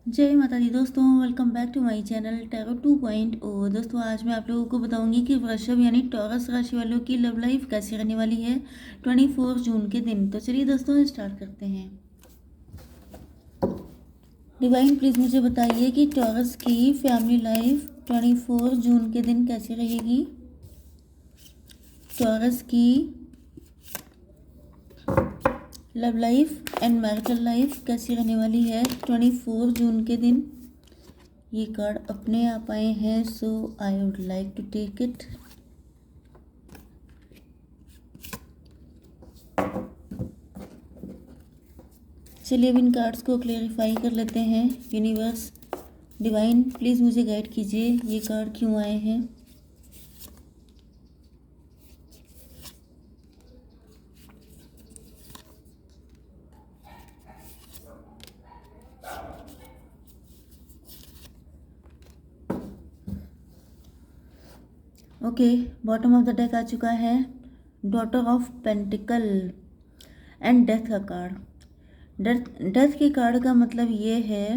जय माता दी दोस्तों, welcome back to my channel tarot 2.0। दोस्तों आज मैं आप लोगों को बताऊंगी कि वृषभ यानी टॉरस राशि वालों की लव लाइफ कैसी रहने वाली है 24 जून के दिन। तो चलिए दोस्तों स्टार्ट करते हैं। डिवाइन प्लीज़ मुझे बताइए कि टॉरस की फैमिली लाइफ 24 जून के दिन कैसी रहेगी। टॉरस की love life and marital life कैसी रहने वाली है 24 जून के दिन। ये कार्ड अपने आप आए हैं, so I would like to take it. चलिए अब इन कार्ड्स को क्लेरिफाई कर लेते हैं। यूनिवर्स डिवाइन प्लीज़ मुझे गाइड कीजिए, ये कार्ड क्यों आए हैं। Okay, bottom of the deck आ चुका है daughter of pentacle and death का कार्ड। डेथ के कार्ड का मतलब ये है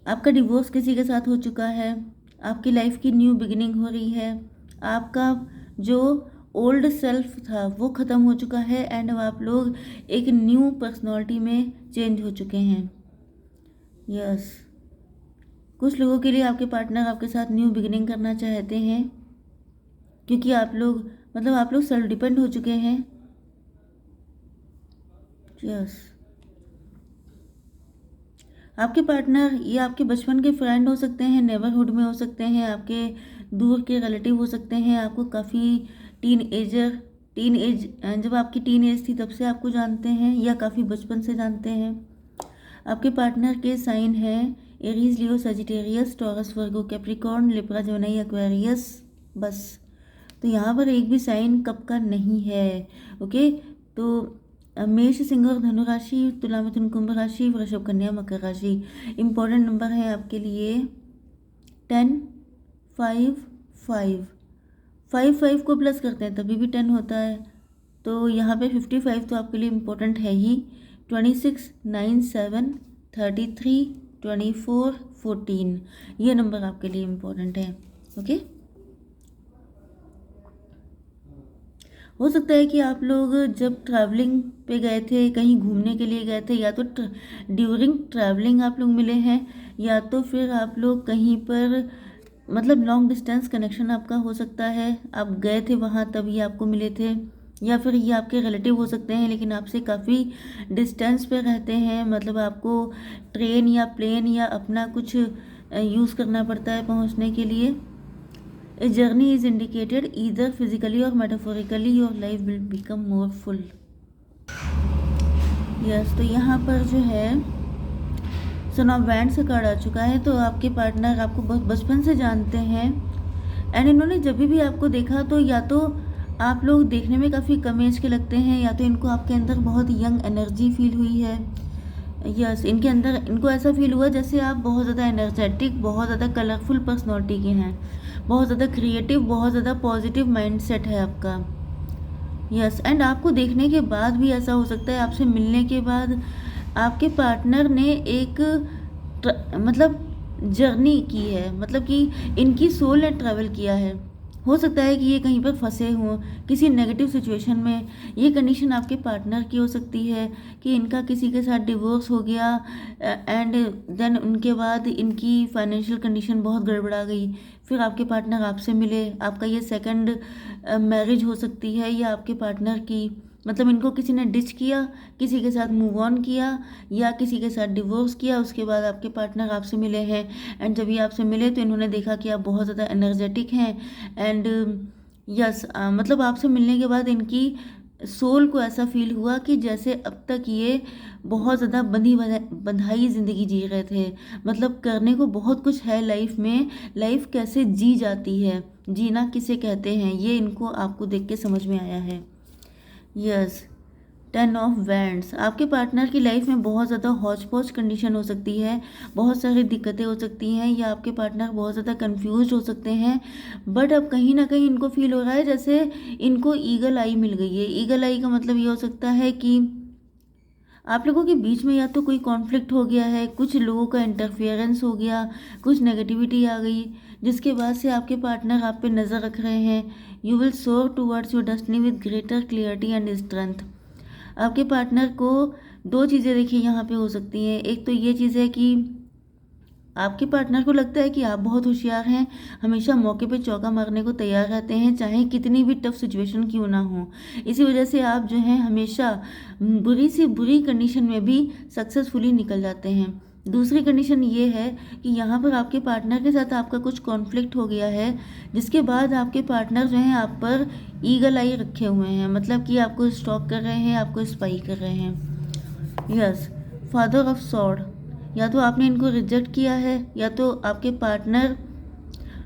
आपका डिवोर्स किसी के साथ हो चुका है, आपकी लाइफ की न्यू बिगिनिंग हो रही है, आपका जो ओल्ड सेल्फ था वो ख़त्म हो चुका है एंड आप लोग एक न्यू पर्सनालिटी में चेंज हो चुके हैं। यस, कुछ लोगों के लिए आपके पार्टनर आपके साथ न्यू बिगिनिंग करना चाहते हैं क्योंकि आप लोग सेल्फ डिपेंड हो चुके हैं। यस, आपके पार्टनर ये आपके बचपन के फ्रेंड हो सकते हैं, नेबरहुड में हो सकते हैं, आपके दूर के रिलेटिव हो सकते हैं, आपको काफ़ी टीन एज जब आपकी टीन एज थी तब से आपको जानते हैं या काफ़ी बचपन से जानते हैं। आपके पार्टनर के साइन हैं एरीज, लियो, सजिटेरियस, टॉरस, वर्गो, कैप्रिकॉर्न, लिब्रा, जेमिनी, एक्वेरियस। बस, तो यहाँ पर एक भी साइन कप का नहीं है। ओके, तो मेष, सिंह और धनु राशि, तुला, मिथुन, कुंभ राशि, वृषभ, कन्या, मकर राशि। इंपॉर्टेंट नंबर है आपके लिए 10, 5, 5। 5 को प्लस करते हैं तभी भी 10 होता है, तो यहाँ पे 55 तो आपके लिए इम्पोर्टेंट है ही। 26, 9, 7, 33, 24, 14 ये नंबर आपके लिए इम्पोर्टेंट है। ओके, हो सकता है कि आप लोग जब ट्रैवलिंग पे गए थे, कहीं घूमने के लिए गए थे, या तो ड्यूरिंग ट्रैवलिंग आप लोग मिले हैं, या तो फिर आप लोग कहीं पर लॉन्ग डिस्टेंस कनेक्शन आपका हो सकता है, आप गए थे वहाँ तभी आपको मिले थे, या फिर ये आपके रिलेटिव हो सकते हैं लेकिन आपसे काफ़ी डिस्टेंस पे रहते हैं, आपको ट्रेन या प्लेन या अपना कुछ यूज़ करना पड़ता है पहुँचने के लिए। A journey is indicated either physically or metaphorically. Your life will become more full. Yes, तो यहाँ पर जो है सन ऑफ वैंड्स का कार्ड आ चुका है। तो आपके पार्टनर आपको बहुत बचपन से जानते हैं एंड इन्होंने जब भी आपको देखा तो या तो आप लोग देखने में काफ़ी कम एज के लगते हैं, या तो इनको आपके अंदर बहुत यंग एनर्जी फील हुई है। यस, इनको ऐसा फील हुआ जैसे आप बहुत ज़्यादा एनर्जेटिक, बहुत ज़्यादा कलरफुल पर्सनैलिटी के हैं, बहुत ज़्यादा क्रिएटिव, बहुत ज़्यादा पॉजिटिव माइंडसेट है आपका। यस, एंड आपको देखने के बाद भी ऐसा हो सकता है, आपसे मिलने के बाद आपके पार्टनर ने एक जर्नी की है, कि इनकी सोल ने ट्रैवल किया है। हो सकता है कि ये कहीं पर फंसे हों किसी नेगेटिव सिचुएशन में। ये कंडीशन आपके पार्टनर की हो सकती है कि इनका किसी के साथ डिवोर्स हो गया एंड देन उनके बाद इनकी फाइनेंशियल कंडीशन बहुत गड़बड़ा गई, फिर आपके पार्टनर आपसे मिले, आपका ये सेकंड मैरिज हो सकती है, या आपके पार्टनर की इनको किसी ने डिच किया, किसी के साथ मूव ऑन किया, या किसी के साथ डिवोर्स किया, उसके बाद आपके पार्टनर आपसे मिले हैं एंड जब ये आपसे मिले तो इन्होंने देखा कि आप बहुत ज़्यादा एनर्जेटिक हैं एंड यस, आपसे मिलने के बाद इनकी सोल को ऐसा फील हुआ कि जैसे अब तक ये बहुत ज़्यादा बंधाई ज़िंदगी जी रहे थे, करने को बहुत कुछ है लाइफ में, लाइफ कैसे जी जाती है, जीना किसे कहते हैं, ये इनको आपको देख के समझ में आया है। यस, 10 ऑफ वैंड्स, आपके पार्टनर की लाइफ में बहुत ज़्यादा हौच पौच कंडीशन हो सकती है, बहुत सारी दिक्कतें हो सकती हैं, या आपके पार्टनर बहुत ज़्यादा कंफ्यूज हो सकते हैं। बट अब कहीं ना कहीं इनको फील हो रहा है जैसे इनको ईगल आई मिल गई है। ईगल आई का मतलब ये हो सकता है कि आप लोगों के बीच में या तो कोई कॉन्फ्लिक्ट हो गया है, कुछ लोगों का इंटरफेरेंस हो गया, कुछ नेगेटिविटी आ गई, जिसके बाद से आपके पार्टनर आप पे नज़र रख रहे हैं। यू विल सोर towards your destiny with greater clarity and strength. आपके पार्टनर को दो चीज़ें देखिए यहाँ पे हो सकती हैं। एक तो ये चीज़ है कि आपके पार्टनर को लगता है कि आप बहुत होशियार हैं, हमेशा मौके पे चौका मारने को तैयार रहते हैं, चाहे कितनी भी टफ सिचुएशन क्यों ना हो। इसी वजह से आप जो हैं हमेशा बुरी से बुरी कंडीशन में भी सक्सेसफुली निकल जाते हैं। दूसरी कंडीशन ये है कि यहाँ पर आपके पार्टनर के साथ आपका कुछ कॉन्फ्लिक्ट हो गया है, जिसके बाद आपके पार्टनर जो हैं आप पर ईगल आई रखे हुए हैं, मतलब कि आपको स्टॉक कर रहे हैं, आपको स्पाई कर रहे हैं। यस, फादर ऑफ सॉर्ड, या तो आपने इनको रिजेक्ट किया है, या तो आपके पार्टनर,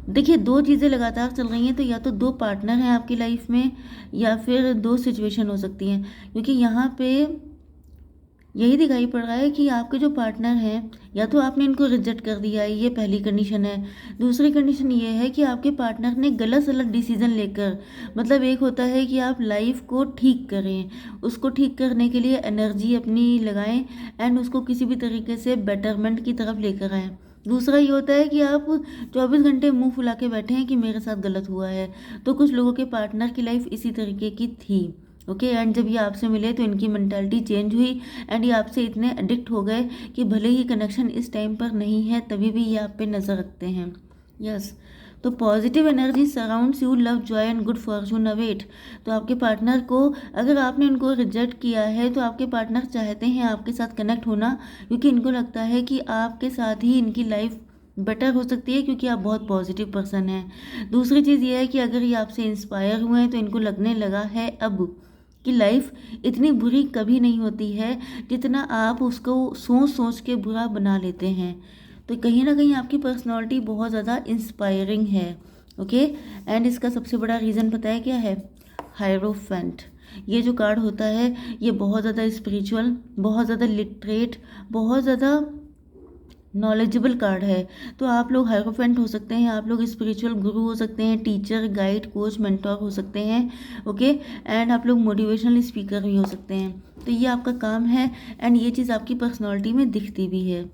देखिए दो चीज़ें लगातार चल रही हैं, तो या तो दो पार्टनर हैं आपकी लाइफ में, या फिर दो सिचुएशन हो सकती हैं, क्योंकि यहाँ पे यही दिखाई पड़ रहा है कि आपके जो पार्टनर हैं या तो आपने इनको रिजेक्ट कर दिया है, ये पहली कंडीशन है। दूसरी कंडीशन ये है कि आपके पार्टनर ने गलत सलत डिसीजन लेकर, मतलब एक होता है कि आप लाइफ को ठीक करें, उसको ठीक करने के लिए एनर्जी अपनी लगाएं एंड उसको किसी भी तरीके से बेटरमेंट की तरफ लेकर आएँ। दूसरा ये होता है कि आप 24 घंटे मुंह फुला के बैठे हैं कि मेरे साथ गलत हुआ है। तो कुछ लोगों के पार्टनर की लाइफ इसी तरीके की थी। ओके, एंड जब ये आपसे मिले तो इनकी मेंटालिटी चेंज हुई एंड ये आपसे इतने एडिक्ट हो गए कि भले ही कनेक्शन इस टाइम पर नहीं है तभी भी ये आप पे नज़र रखते हैं। यस, तो positive energy surrounds you, love Joy and good Fortune await. तो आपके पार्टनर को, अगर आपने उनको रिजेक्ट किया है तो आपके पार्टनर चाहते हैं आपके साथ कनेक्ट होना, क्योंकि इनको लगता है कि आपके साथ ही इनकी लाइफ बेटर हो सकती है, क्योंकि आप बहुत पॉजिटिव पर्सन हैं। दूसरी चीज़ ये है कि अगर ये आपसे इंस्पायर हुए हैं तो इनको लगने लगा है अब कि लाइफ इतनी बुरी कभी नहीं होती है जितना आप उसको सोच सोच के बुरा बना लेते हैं। तो कहीं ना कहीं आपकी पर्सनालिटी बहुत ज़्यादा इंस्पायरिंग है। ओके, एंड इसका सबसे बड़ा रीज़न पता है क्या है? हायरोफेंट। ये जो कार्ड होता है ये बहुत ज़्यादा स्पिरिचुअल, बहुत ज़्यादा लिटरेट, बहुत ज़्यादा नॉलेजेबल कार्ड है। तो आप लोग हायरोफेंट हो सकते हैं, आप लोग स्पिरिचुअल गुरु हो सकते हैं, टीचर, गाइड, कोच, मेंटोर हो सकते हैं। ओके, एंड आप लोग मोटिवेशनल स्पीकर भी हो सकते हैं। तो ये आपका काम है एंड ये चीज़ आपकी पर्सनालिटी में दिखती भी है।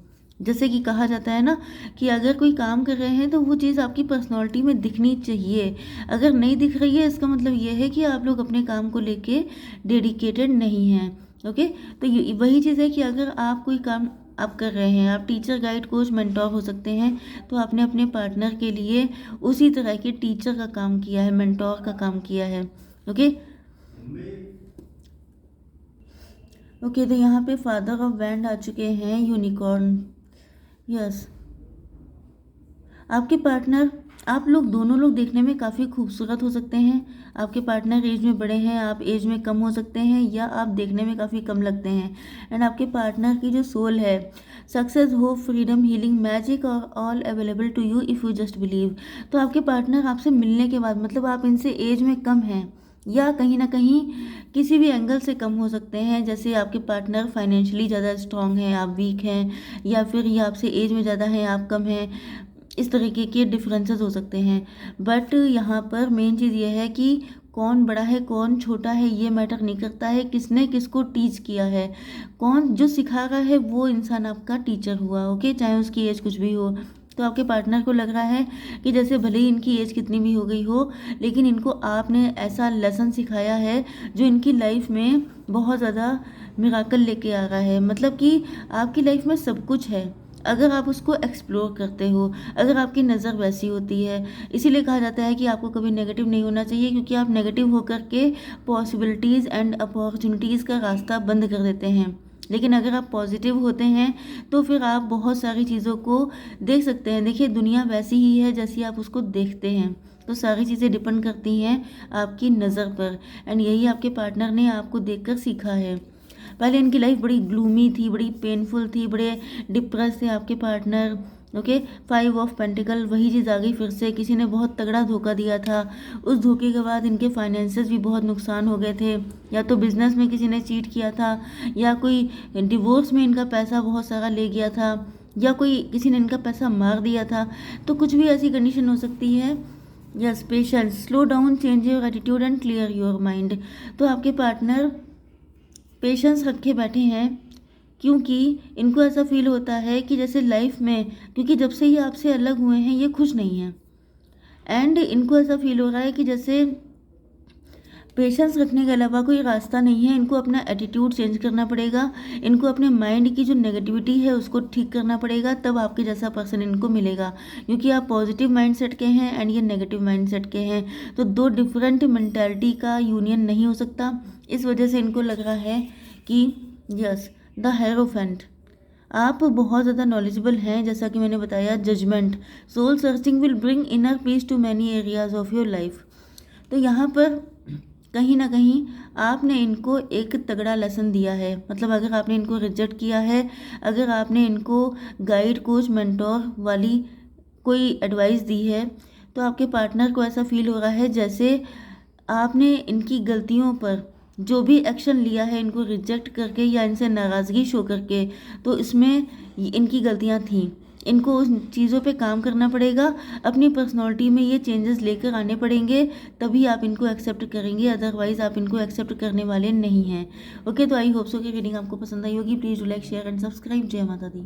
जैसे कि कहा जाता है ना कि अगर कोई काम कर रहे हैं तो वो चीज़ आपकी पर्सनालिटी में दिखनी चाहिए। अगर नहीं दिख रही है इसका मतलब ये है कि आप लोग अपने काम को लेके डेडिकेटेड नहीं हैं। ओके, तो वही चीज़ है कि अगर आप कोई काम आप कर रहे हैं, आप टीचर, गाइड, कोच, मेंटोर हो सकते हैं, तो आपने अपने पार्टनर के लिए उसी तरह के टीचर का काम किया है, मेंटोर का काम किया है। ओके ओके, तो यहाँ पे फादर ऑफ वैंड आ चुके हैं, यूनिकॉर्न। यस, आपके पार्टनर, आप लोग दोनों लोग देखने में काफ़ी खूबसूरत हो सकते हैं। आपके पार्टनर एज में बड़े हैं, आप एज में कम हो सकते हैं, या आप देखने में काफ़ी कम लगते हैं। एंड आपके पार्टनर की जो सोल है, success, hope, freedom, healing, magic और all available to you if you just believe. तो आपके पार्टनर आपसे मिलने के बाद, मतलब आप इनसे एज में कम हैं या कहीं ना कहीं किसी भी एंगल से कम हो सकते हैं। जैसे आपके पार्टनर फाइनेंशियली ज़्यादा स्ट्रांग हैं, आप वीक हैं, या फिर ये आपसे एज में ज़्यादा हैं, आप कम हैं। इस तरीके के डिफरेंसेस हो सकते हैं। बट यहाँ पर मेन चीज़ ये है कि कौन बड़ा है कौन छोटा है ये मैटर नहीं करता है, किसने किसको टीच किया है, कौन जो सिखा रहा है वो इंसान आपका टीचर हुआ। ओके, चाहे उसकी एज कुछ भी हो। तो आपके पार्टनर को लग रहा है कि जैसे भले ही इनकी एज कितनी भी हो गई हो, लेकिन इनको आपने ऐसा लेसन सिखाया है जो इनकी लाइफ में बहुत ज़्यादा मिराकल लेके आ रहा है। मतलब कि आपकी लाइफ में सब कुछ है अगर आप उसको एक्सप्लोर करते हो, अगर आपकी नज़र वैसी होती है। इसीलिए कहा जाता है कि आपको कभी नेगेटिव नहीं होना चाहिए, क्योंकि आप नेगेटिव होकर के पॉसिबिलिटीज़ एंड अपॉर्चुनिटीज़ का रास्ता बंद कर देते हैं। लेकिन अगर आप पॉजिटिव होते हैं तो फिर आप बहुत सारी चीज़ों को देख सकते हैं। देखिए, दुनिया वैसी ही है जैसी आप उसको देखते हैं। तो सारी चीज़ें डिपेंड करती हैं आपकी नज़र पर, एंड यही आपके पार्टनर ने आपको देखकर सीखा है। पहले इनकी लाइफ बड़ी ग्लूमी थी, बड़ी पेनफुल थी, बड़े डिप्रेस थे आपके पार्टनर, ओके, 5 ऑफ पेंटिकल, वही चीज़ आ गई फिर से, किसी ने बहुत तगड़ा धोखा दिया था, उस धोखे के बाद इनके फाइनेंसेस भी बहुत नुकसान हो गए थे, या तो बिजनेस में किसी ने चीट किया था, या कोई डिवोर्स में इनका पैसा बहुत सारा ले गया था, या कोई किसी ने इनका पैसा मार दिया था, तो कुछ भी ऐसी कंडीशन हो सकती है। Yes, patience, slow down, change your attitude and clear your mind. तो आपके पार्टनर पेशेंस रखे बैठे हैं, क्योंकि इनको ऐसा फील होता है कि जैसे लाइफ में, क्योंकि जब से ये आपसे अलग हुए हैं ये खुश नहीं हैं, एंड इनको ऐसा फील हो रहा है कि जैसे पेशेंस रखने के अलावा कोई रास्ता नहीं है, इनको अपना एटीट्यूड चेंज करना पड़ेगा, इनको अपने माइंड की जो नेगेटिविटी है उसको ठीक करना पड़ेगा, तब आपके जैसा पर्सन इनको मिलेगा, क्योंकि आप पॉजिटिव माइंडसेट के हैं एंड ये नेगेटिव माइंडसेट के हैं, तो दो डिफरेंट मेंटालिटी का यूनियन नहीं हो सकता। इस वजह से इनको लग रहा है कि यस, द हेरोफेंट, आप बहुत ज़्यादा नॉलेजेबल हैं, जैसा कि मैंने बताया। Judgement, soul searching will bring inner peace to many areas of your life. तो यहाँ पर कहीं ना कहीं आपने इनको एक तगड़ा लेसन दिया है, मतलब अगर आपने इनको रिजेक्ट किया है, अगर आपने इनको गाइड, कोच, मेंटोर वाली कोई एडवाइस दी है, तो आपके पार्टनर को ऐसा फील हो रहा है जैसे आपने इनकी गलतियों पर जो भी एक्शन लिया है, इनको रिजेक्ट करके या इनसे नाराज़गी शो करके, तो इसमें इनकी गलतियां थीं, इनको उन चीज़ों पे काम करना पड़ेगा, अपनी पर्सनालिटी में ये चेंजेस लेकर आने पड़ेंगे, तभी आप इनको एक्सेप्ट करेंगे, अदरवाइज़ आप इनको एक्सेप्ट करने वाले नहीं हैं। ओके, तो आई होप सो कि रीडिंग आपको पसंद आई होगी। Please do like, share and subscribe. जय माता दी।